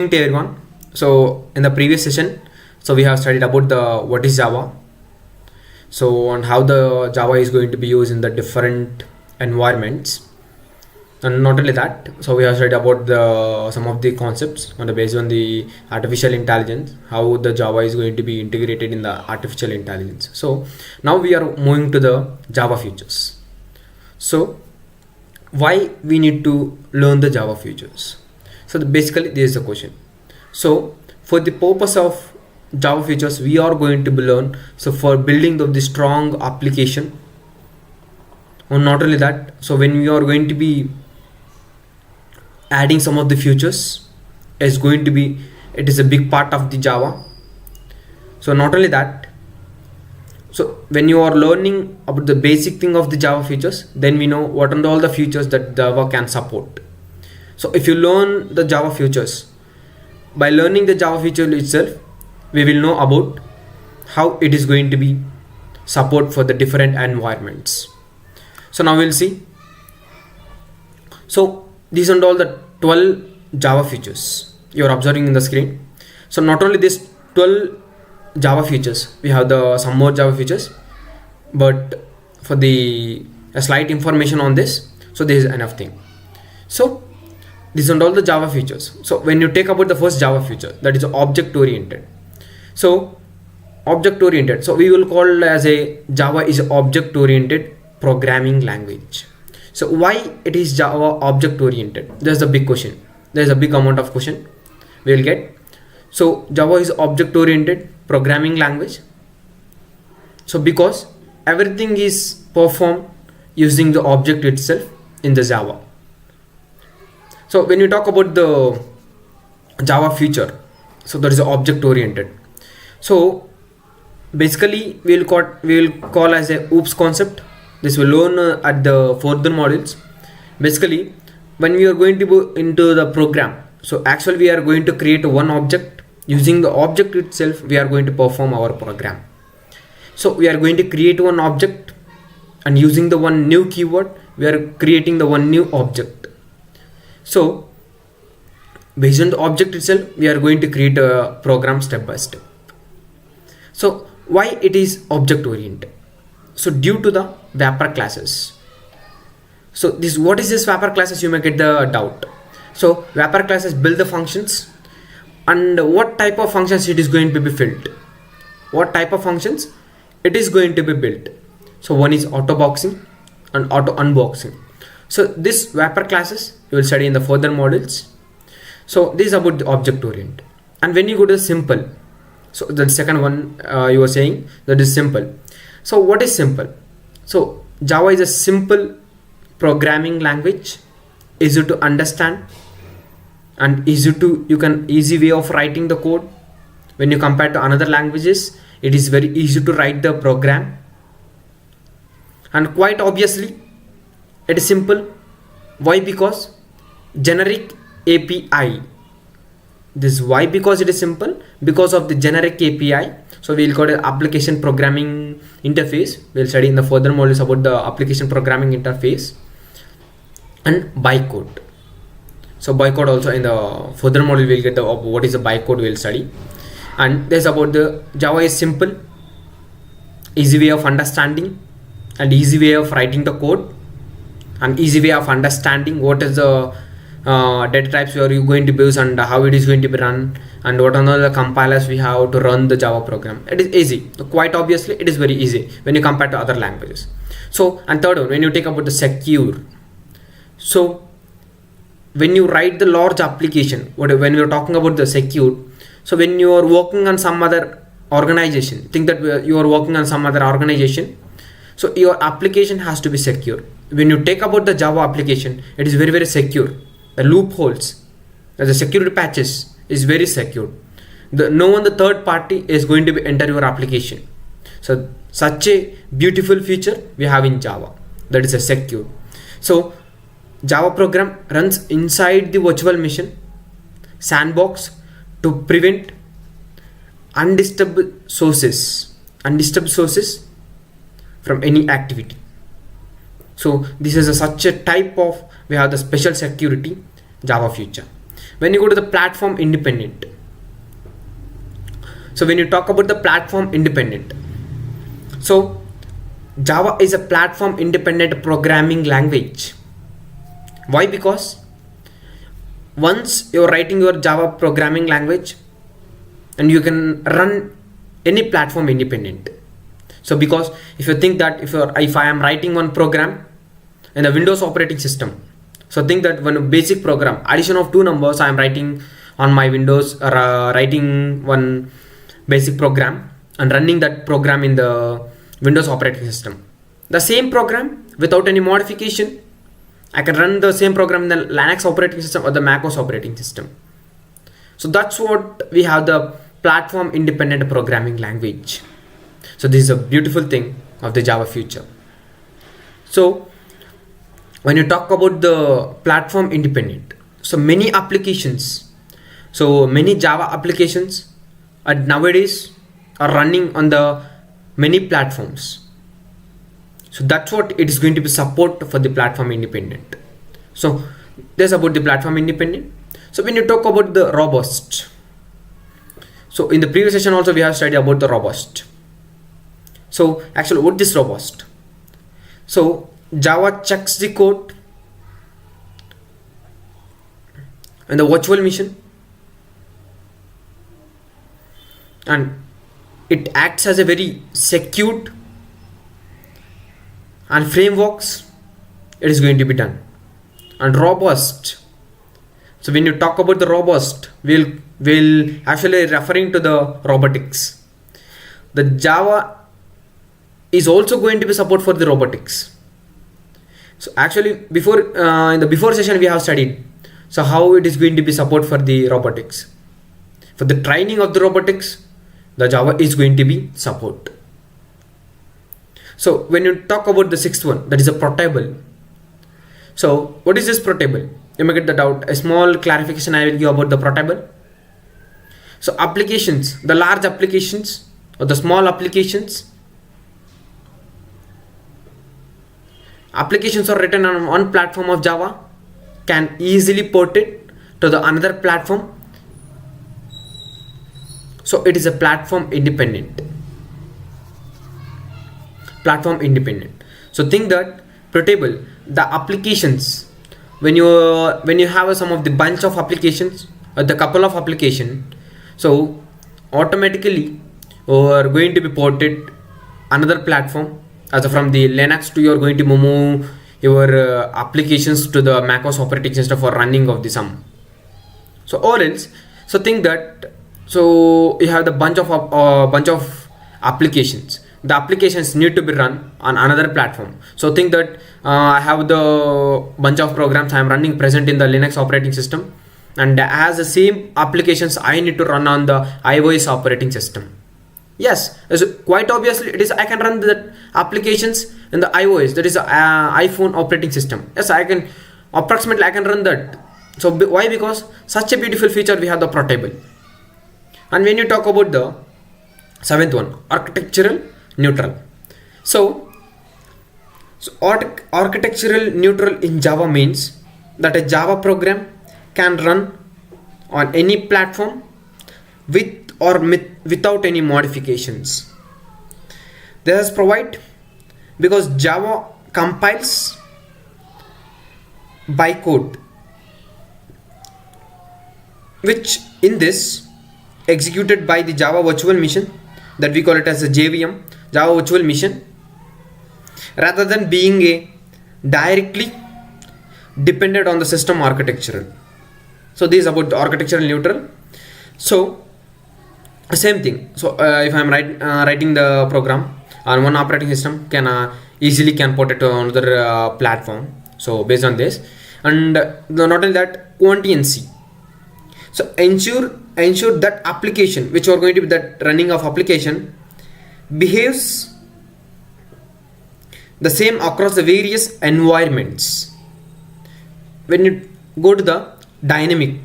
Good evening to everyone. So in the previous session, we have studied about the what is Java. So and how the Java is going to be used in the different environments. And not only that, so we have studied about the some of the concepts on the based on the artificial intelligence, how the Java is going to be integrated in the artificial intelligence. So now we are moving to the Java features. So why we need to learn the Java features? So basically this is the question. So for the purpose of Java features, we are going to be learn. So for building of the strong application, or not only that, so when we are going to be adding some of the features, is going to be, it is a big part of the Java. So not only that, so when you are learning about the basic thing of the Java features, then we know what are all the features that Java can support. So if you learn the Java features, by learning the Java feature itself, we will know about how it is going to be support for the different environments. So now we'll see. So these are all the 12 Java features you are observing in the screen. So not only this 12 Java features, we have some more Java features, but for the a slight information on this, so this is enough thing. So these are all the Java features. So when you take about the first Java feature, that is object oriented. So object oriented, so we will call as a Java is object oriented programming language. So why it is Java object oriented? There's a big question. There's a big amount of question we will get. So Java is object oriented programming language. So because everything is performed using the object itself in the Java. So when you talk about the Java feature, so that is object oriented. So basically we will call as a OOPS concept. This will learn at the further modules. Basically, when we are going to go into the program, so actually we are going to create one object. Using the object itself, we are going to perform our program. So we are going to create one object, and using the one new keyword, we are creating the one new object. So based on the object itself, we are going to create a program step by step. So why it is object oriented? So due to the wrapper classes. So what is this wrapper classes? You may get the doubt. So wrapper classes build the functions, and what type of functions it is going to be filled. What type of functions it is going to be built. So one is auto boxing and auto unboxing. So this wrapper classes you will study in the further modules. So this is about the object oriented. And when you go to simple, so the second one you were saying that is simple. So what is simple? So Java is a simple programming language, easy to understand and easy way of writing the code. When you compare to another languages, it is very easy to write the program, and quite obviously it is simple. Why? Because generic API. This is why, because it is simple, because of the generic API. So we will call it application programming interface. We will study in the further modules about the application programming interface and bytecode. So bytecode also in the further module we will get the what is the bytecode we will study. And there's about the Java is simple, easy way of understanding and easy way of writing the code, and easy way of understanding what is the data types you are going to use and how it is going to be run, and what are the compilers we have to run the Java program. It is easy. So quite obviously it is very easy when you compare to other languages. So and third one, when you take about the secure. So when you write the large application, when we are talking about the secure, so when you are working on some other organization, think that you are working on some other organization, so your application has to be secure. When you take about the Java application, it is very secure. The loopholes, the security patches is very secure. No one, the third party is going to be enter your application. So such a beautiful feature we have in Java, that is a secure. So Java program runs inside the virtual machine sandbox to prevent undisturbed sources from any activity. So this is such a type of, we have the special security Java feature. when you go to the platform independent, so when you talk about the platform independent, so Java is a platform independent programming language. Why? Because once you're writing your Java programming language, and you can run any platform independent. So because if you think that if I am writing one program in the Windows operating system, so think that one basic program, addition of two numbers, I am writing on my Windows, or writing one basic program and running that program in the Windows operating system. The same program without any modification, I can run the same program in the Linux operating system or the macOS operating system. So that's what we have, the platform independent programming language. So this is a beautiful thing of the Java future. So when you talk about the platform independent, so many applications, so many Java applications nowadays are running on the many platforms. So that's what it is going to be support for the platform independent. So that's about the platform independent. So when you talk about the robust, so in the previous session also we have studied about the robust. So actually what is robust? So Java checks the code in the virtual machine, and it acts as a very secured and frameworks it is going to be done. And robust, so when you talk about the robust, we'll actually referring to the robotics. The Java is also going to be support for the robotics. So actually before in the before session we have studied so how it is going to be support for the robotics. For the training of the robotics, the Java is going to be support. So when you talk about the sixth one, that is a portable. So what is this portable? You may get that out. A small clarification I will give about the portable. So applications, the large applications or the small applications are written on one platform of Java, can easily port it to the another platform. So it is a platform independent. So think that portable, the applications, when you have some of the bunch of applications or the couple of application, so automatically you are going to be ported another platform. As from the Linux to, you are going to move your applications to the macOS operating system for running of the sum. So or else, so think that, so you have the bunch of applications. The applications need to be run on another platform. So think that I have the bunch of programs I am running present in the Linux operating system, and as the same applications I need to run on the iOS operating system. Yes, so quite obviously it is, I can run the applications in the iOS, that is iPhone operating system. Yes, I can run that. So why? Because such a beautiful feature we have the portable. And when you talk about the seventh one, architectural neutral. So architectural neutral in Java means that a Java program can run on any platform with or without any modifications. This is provide because Java compiles by code, which in this executed by the Java virtual machine, that we call it as a JVM, Java virtual machine, rather than being a directly dependent on the system architectural. So this is about the architectural neutral. So same thing. So if I'm writing the program on one operating system, can easily port it to another platform. So based on this, and not only that, quantiancy. So ensure that application which are going to be that running of application behaves the same across the various environments. When you go to the dynamic,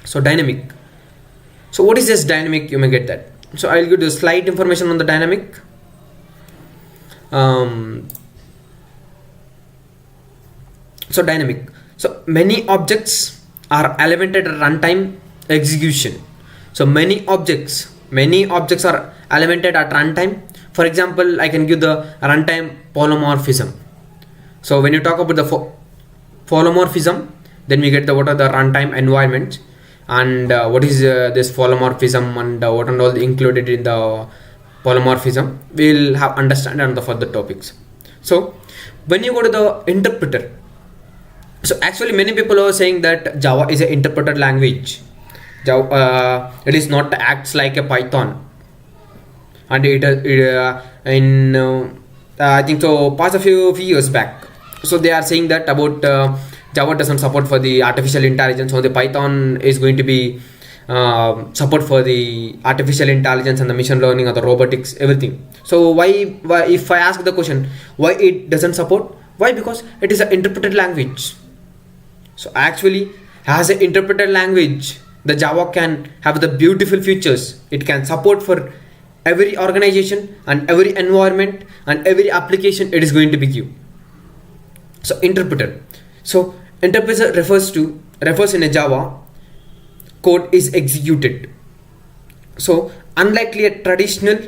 so what is this dynamic? You may get that. So I'll give you slight information on the dynamic. So dynamic, so many objects are elemented at runtime execution. So many objects are elemented at runtime. For example, I can give the runtime polymorphism. So when you talk about the polymorphism, then we get the what are the runtime environments, and what is this polymorphism, and what and all included in the polymorphism. We'll have understand on the further topics. So when you go to the interpreter, so actually many people are saying that Java is an interpreter language. Java, it is not acts like a Python, and I think so past a few years back. So they are saying that about Java doesn't support for the artificial intelligence, so the Python is going to be support for the artificial intelligence and the machine learning or the robotics, everything. So why if I ask the question why it doesn't support, why? Because it is an interpreted language. So actually as an interpreted language, the Java can have the beautiful features. It can support for every organization and every environment and every application it is going to be give. So interpreter. So interpreter refers in a Java code is executed. So unlikely a traditional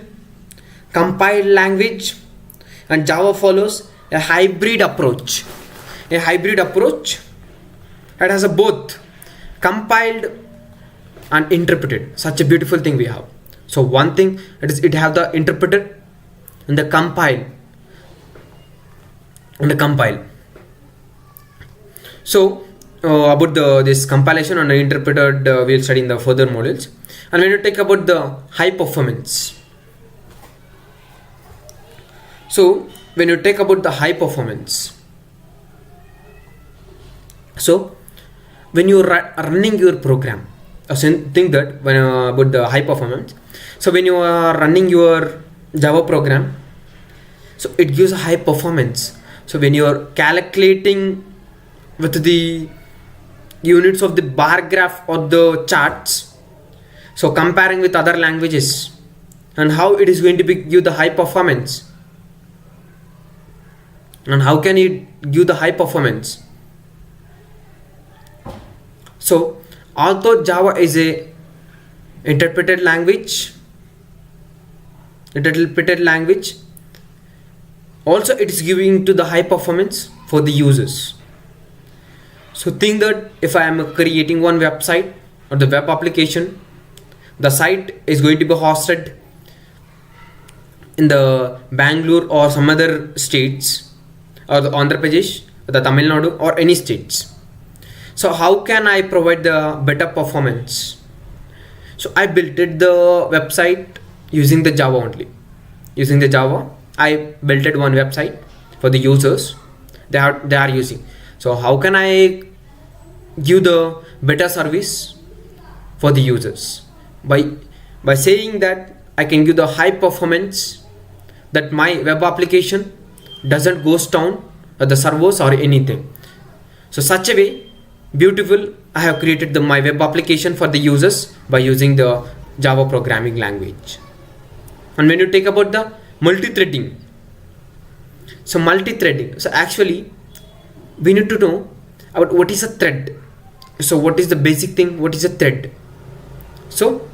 compiled language, and Java follows a hybrid approach. A hybrid approach that has a both compiled and interpreted. Such a beautiful thing we have. So one thing it have the interpreted and the compile So about this compilation and interpreted, we'll study in the further modules. And when you take about the high performance, so when you take about the high performance, so when you are running your program, think that when about the high performance, so when you are running your Java program, so it gives a high performance. So when you are calculating with the units of the bar graph or the charts, so comparing with other languages, and how it is going to be give the high performance, and how can it give the high performance? So although Java is a interpreted language, also it is giving to the high performance for the users. So think that if I am creating one website or the web application, the site is going to be hosted in the Bangalore or some other states, or the Andhra Pradesh, the Tamil Nadu, or any states. So how can I provide the better performance? So I built the website using the Java only. Using the Java, I built one website for the users they are using. So how can I give the better service for the users? By saying that I can give the high performance, that my web application doesn't goes down at the servers or anything. So such a way beautiful I have created my web application for the users by using the Java programming language. And when you take about the multithreading, so actually we need to know about what is a thread. So what is the basic thing, what is a thread? So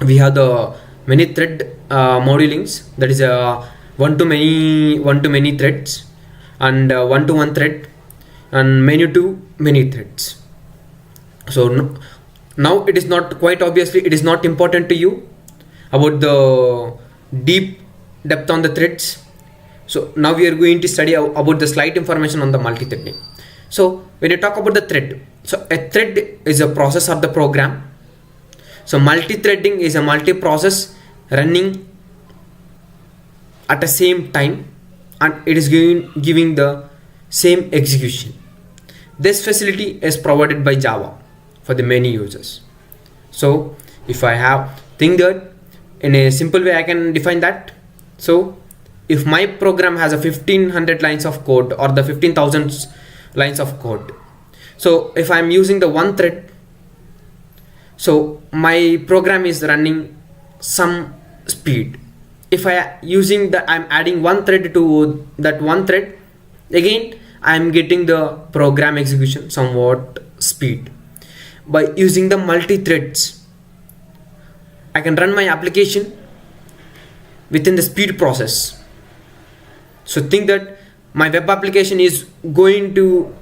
we have the many thread modulings, that is one to many threads, and one to one thread, and many to many threads. So now it is not quite obviously it is not important to you about the depth on the threads. So now we are going to study about the slight information on the multithreading. So when you talk about the thread, so a thread is a process of the program. So multithreading is a multi-process running at the same time, and it is giving the same execution. This facility is provided by Java for the many users. So if I have think that in a simple way I can define that. So if my program has a 1500 lines of code or the 15,000 lines of code, so if I'm using the one thread, so my program is running some speed. If I'm adding one thread to that one thread, again I'm getting the program execution somewhat speed. by using the multi-threads, I can run my application within the speed process. So think that my web application is going to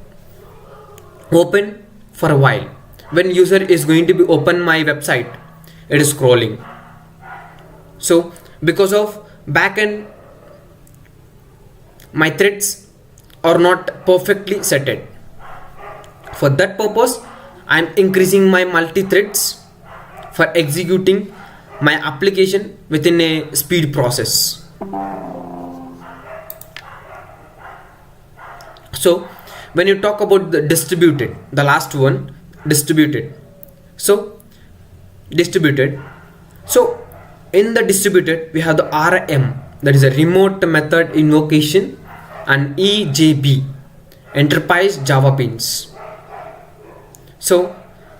open for a while. When user is going to be open my website, it is scrolling. So because of backend, my threads are not perfectly setted. For that purpose, I am increasing my multi-threads for executing my application within a speed process. So when you talk about the distributed, the last one, distributed. So in the distributed, we have the RM, that is a remote method invocation, and EJB, enterprise Java beans. So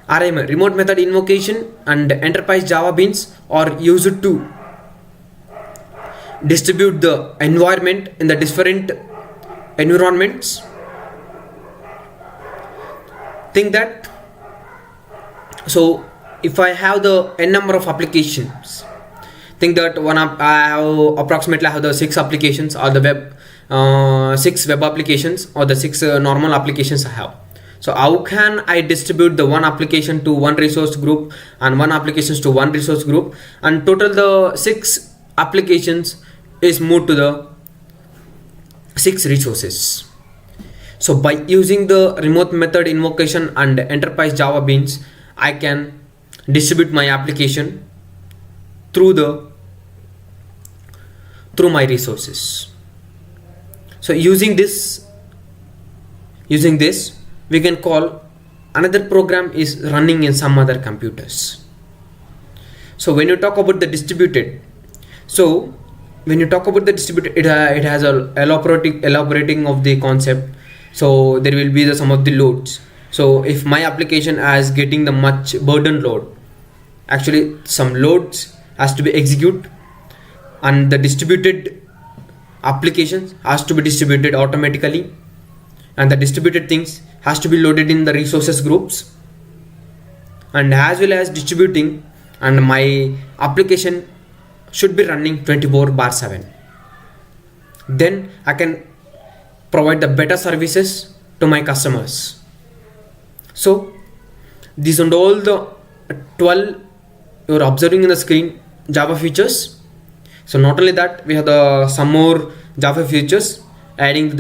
RM, remote method invocation, and enterprise Java beans are used to distribute the environment in the different environments. Think that, so if I have the n number of applications, think that I have approximately the 6 applications, or the web 6 web applications, or the 6 normal applications I have. So how can I distribute the one application to one resource group and one applications to one resource group, and total the 6 applications is moved to the 6 resources. So by using the remote method invocation and enterprise Java beans, I can distribute my application through my resources. So using this, we can call another program is running in some other computers. So when you talk about the distributed, it has a elaborating of the concept. So there will be some of the loads. So if my application is getting the much burden load, actually some loads has to be executed, and the distributed applications has to be distributed automatically, and the distributed things has to be loaded in the resources groups, and as well as distributing, and my application should be running 24/7. Then I can provide the better services to my customers. So these are all the 12 you're observing in the screen Java features. So not only that, we have some more Java features added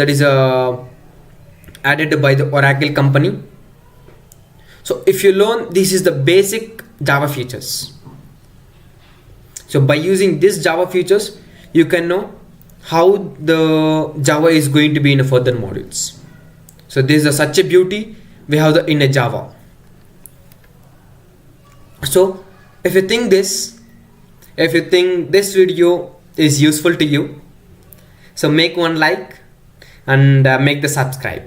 by the Oracle company. So if you learn, this is the basic Java features. So by using this Java features, you can know how the Java is going to be in the further modules. So this is such a beauty we have in a Java. So if you think this video is useful to you, so make one like and make the subscribe.